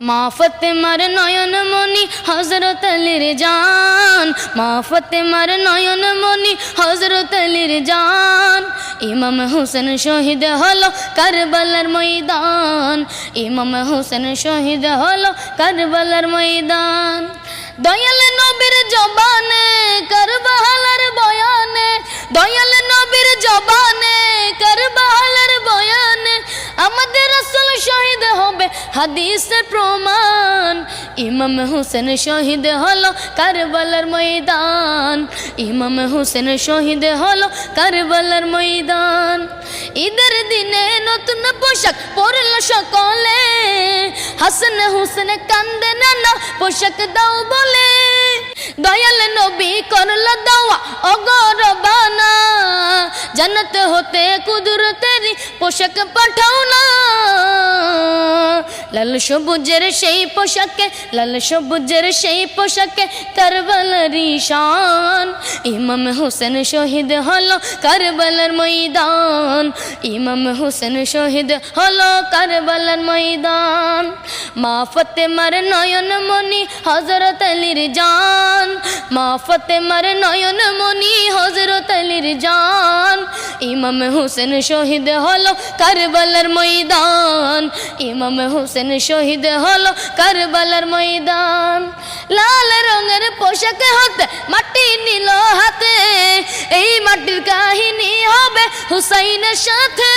মা ফাতেমার নয়ন মনি হযরত আলীর জান, মা ফাতেমার নয়ন মনি হযরত আলীর জান। ইমাম হোসেন শহীদ হলো কারবালার ময়দান, ইমাম হোসেন শহীদ হলো কারবালার ময়দান। দয়াল নবীর জবানে কারবালার বয়ানে, দয়াল নবীর জবানে কারবালার বয়ানে আমাদের রাসূল শহীদ হবে হাদিসে প্রমাণ। ইমাম হোসেন শহীদ হলো কারবালার ময়দান, ইমাম হোসেন শহীদ হলো কারবালার ময়দান। ঈদের দিনে নতুন পোশাক পরল সকলে, হাসান হোসেন কান্দে নানা পোশাক দাও বলে। দয়াল নবী করলো দাওয়া অগরবানা, জান্নাত হতে কুদরতেরই পোশাক পাঠাও না। লাল সবুজের সেই পোশাকে, লাল সবুজের সেই পোশাকে কারবালারি শান। ইমাম হোসেন শহীদ হলো কারবালার ময়দান, ইমাম হোসেন শহীদ হলো কারবালার ময়দান। মা ফাতেমার নয়ন মনি হযরত আলীর জান, মা ফাতেমার নয়ন মনি হযরত আলীর জান। ইমাম হোসেন শহীদ হলো কারবালার ময়দান, ইমাম হোসেন শহীদ হলো কারবালার ময়দান। লাল রঙের পোশাক হাতে মাটি নিল হাতে, এই মাটির কাহিনী হবে হুসাইনের সাথে।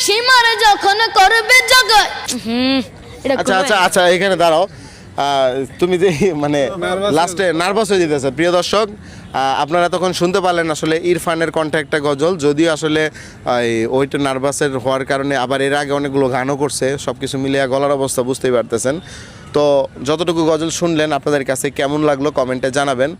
সীমার যখন করবে জগৎ। আচ্ছা আচ্ছা আচ্ছা, এখানে দাঁড়াও। তুমি যে মানে লাস্টে নার্ভাস হয়ে যেতেছে। প্রিয় দর্শক, আপনারা তখন শুনতে পারলেন আসলে ইরফানের কণ্ঠে একটা গজল, যদিও আসলে ওইটা নার্ভাসের হওয়ার কারণে আবার এর আগে অনেকগুলো গানও করছে, সব কিছু মিলিয়ে গলার অবস্থা বুঝতেই পারতেছেন। তো যতটুকু গজল শুনলেন আপনাদের কাছে কেমন লাগলো কমেন্টে জানাবেন।